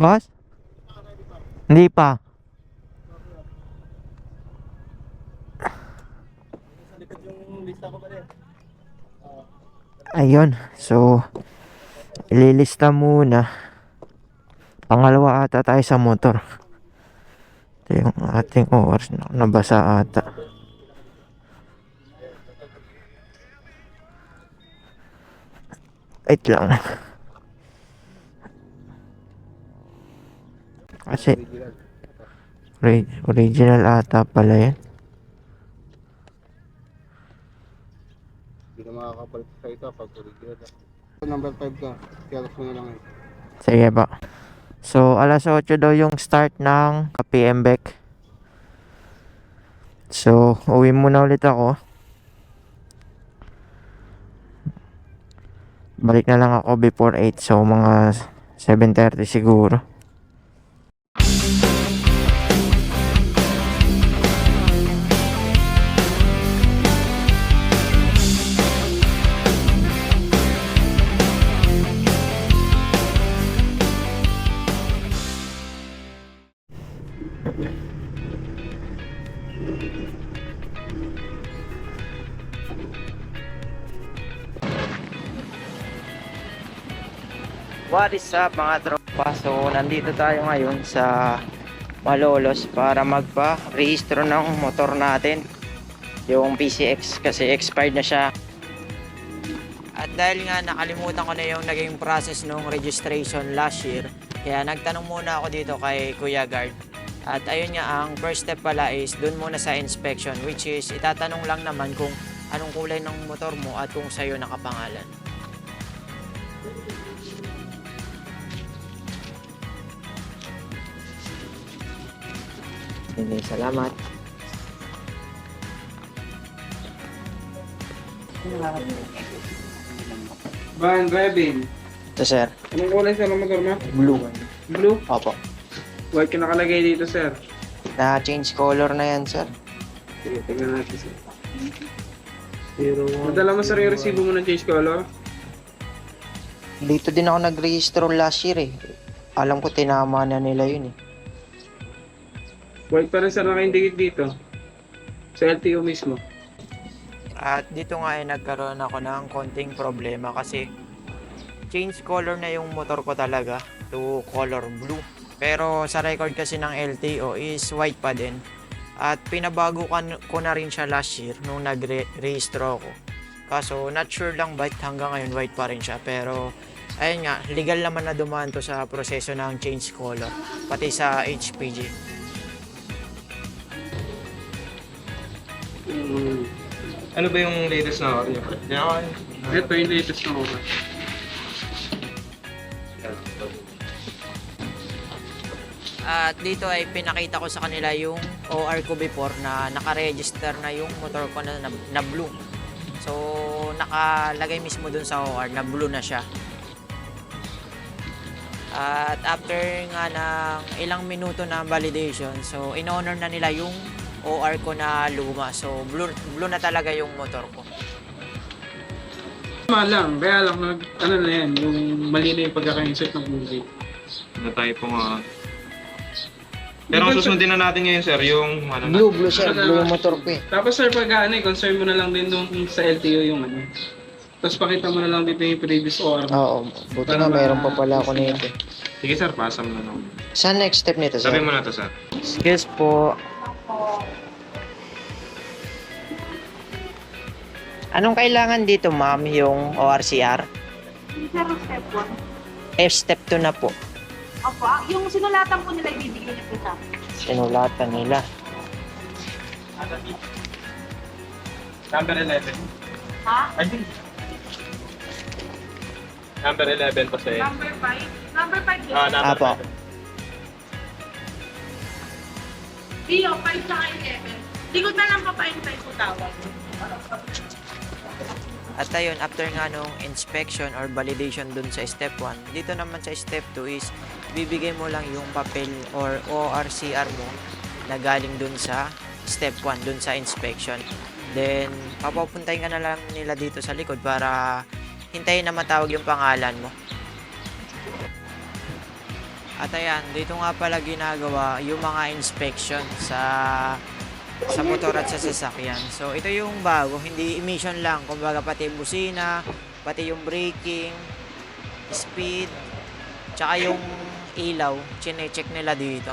Boss? Hindi pa. Ayun. So, ililista muna. Pangalawa ata tayo sa motor. Ito yung ating oras na nabasa ata. Wait lang. Kasi original ata pala yan. Hindi ka makakapalit sa ito pag original. Number 5 ka, kaya mo na lang eh. Sige ba. So, alas 8 daw yung start ng PM Beck. So, uwi muna ulit ako. Balik na lang ako before 8. So, mga 7:30 siguro. What is up mga tropa? So nandito tayo ngayon sa Malolos para magpa-rehistro ng motor natin, yung PCX, kasi expired na siya. At dahil nga nakalimutan ko na yung naging process nung registration last year, kaya nagtanong muna ako dito kay Kuya Guard. At ayun nga, ang first step pala is dun muna sa inspection, which is itatanong lang naman kung anong kulay ng motor mo at kung sa'yo nakapangalan. Sige, salamat. Van Revin, Ito sir, anong kulay sa motor mo? blue. Blue? Opo. White yung nakalagay dito, sir. Na-change color na yan sir. Sige, tignan natin, sir. Madala mo, sir, yung resibo mo ng change color? Dito din ako nag-rehistro last year eh. Alam ko tinama na nila yun eh. White pa rin, sir, naka-indicate dito. Sa LTO mismo. At dito nga ay nagkaroon ako ng konting problema kasi change color na yung motor ko talaga to color blue. Pero sa record kasi ng LTO is white pa din. At pinabago ko na rin siya last year nung nag-rehistro ako. Kaso not sure lang bakit hanggang ngayon white pa rin siya. Pero ayun nga, legal naman na dumaan to sa proseso ng change color. Pati sa HPG. Ano ba yung latest na audio? Yan. Ito yung latest na over. At dito ay pinakita ko sa kanila yung OR ko before na naka-register na yung motor ko na blue. So nakalagay mismo dun sa OR na blue na siya. At after nga ng ilang minuto na validation, so in-honor na nila yung OR ko na luma. So blue na talaga yung motor ko. Tama lang, kaya lang ano na yan, yung mali na yung pagkaka-insert ng movie. Na tayo po nga. Pero ang susundin na natin ngayon, sir, yung ano na. Blue sir, blue yung motor ko eh. Tapos, sir, pag ano, concern mo na lang din nung sa LTO yung ano. Tapos pakita mo na lang dito yung previous OR. Oo, buti nga mayroon pa pala ako nito. Sige, sir, pasam na lang. Saan next step nito sir? Sabi mo na to, sir. Skills po. Anong kailangan dito ma'am, yung ORCR? Zero step 1. Step 2 na po. Opo, yung sinulatan po nila, ibibigay niyo po sa akin. Sinulatan nila. Number 11. Ha? I think. Number 11 pa sa'yo. Number 5? Number 5 yun. Number Apo. 11. Dio, 5 sa 11. Likod na lang papaintay po tawag. At ayun, after nga nung inspection or validation dun sa step 1, dito naman sa step 2 is bibigay mo lang yung papel or ORCR mo na galing dun sa step 1, dun sa inspection. Then, papapuntahin ka na lang nila dito sa likod para hintayin na matawag yung pangalan mo. At ayan, dito nga pala ginagawa yung mga inspection sa motor at sa sasakyan. So ito yung bago, hindi emission lang, kumbaga pati yung busina, pati yung braking, speed, tsaka yung ilaw, chine-check nila dito.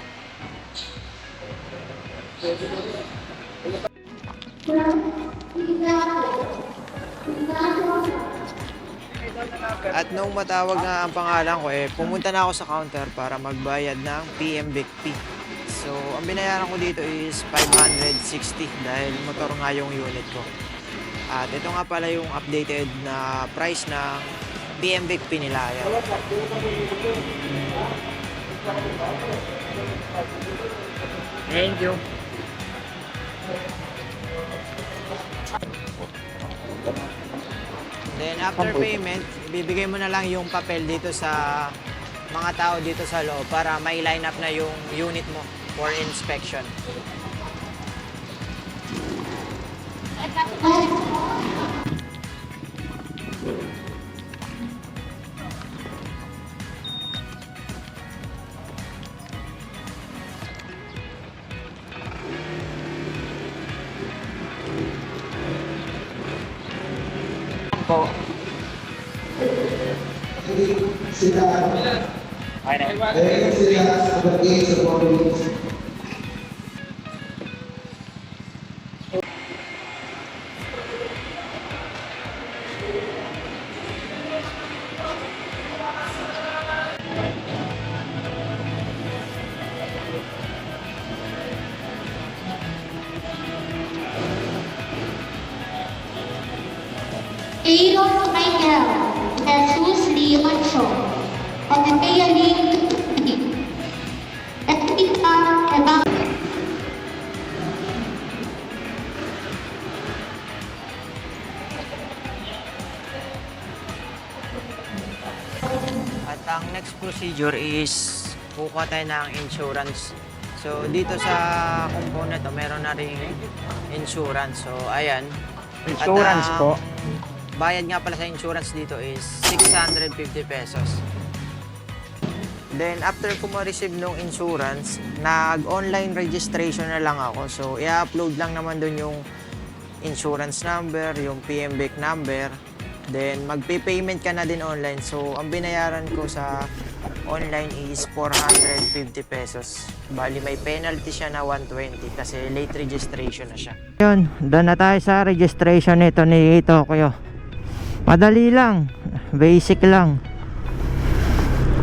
At nung matawag na ang pangalan ko, pumunta na ako sa counter para magbayad ng PMBEC fee. So, ang binayaran ko dito is 560 dahil motor nga yung unit ko. At ito nga pala yung updated na price ng PMBEC fee nila. Ayan. Thank you. Then after payment, ibibigay mo na lang yung papel dito sa mga tao dito sa loob para may line up na yung unit mo for inspection. Po. Aaron Michael, Jesus Leoncho, Andrea Ling, Etika Ebang. At ang next procedure is kukuha tayo ng insurance. So dito sa component to, meron na ring insurance. So ayan. Insurance At, po. Bayad nga pala sa insurance dito is 650 pesos. Then after ko ma-receive nung insurance, nag-online registration na lang ako. So i-upload lang naman dun yung insurance number, yung PMBEC number. Then magpe-payment ka na din online. So ang binayaran ko sa online is 450 pesos. Bali may penalty siya na 120 kasi late registration na siya. Yun, doon na tayo sa registration nito ni Tokyo. Madali lang, basic lang.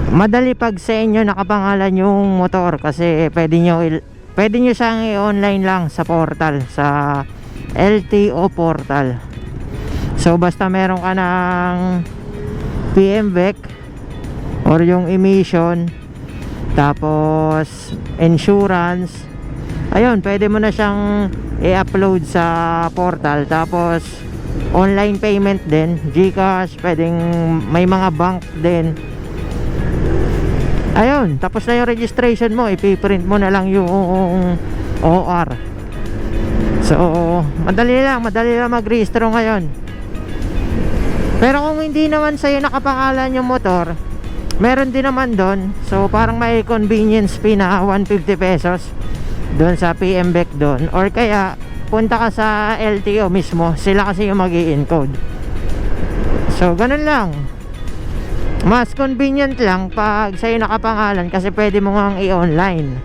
Madali pag sa inyo nakapangalan yung motor kasi pwede nyo siyang i-online lang sa portal, sa LTO portal. So basta meron ka ng PMBEC or yung emission, tapos insurance, ayun, pwede mo na siyang i-upload sa portal. Tapos online payment din, GCash, pwedeng may mga bank din. Ayun, tapos na yung registration mo, ipiprint mo na lang yung OR. So madali lang mag-rehistro ngayon. Pero kung hindi naman sa'yo nakapangalan yung motor, meron din naman doon. So parang may convenience fee na 150 pesos doon sa PMBEC doon. Or kaya punta ka sa LTO mismo, sila kasi yung mag-i-encode. So ganun lang. Mas convenient lang pag sa'yo nakapangalan kasi pwede mo ngang i-online.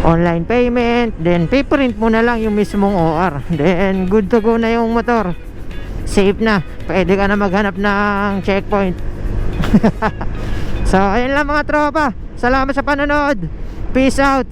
Online payment, then piprint mo na lang yung mismong OR. Then good to go na yung motor. Safe na, pwede ka na maghanap ng checkpoint. So ayun lang mga tropa, salamat sa panonood, peace out.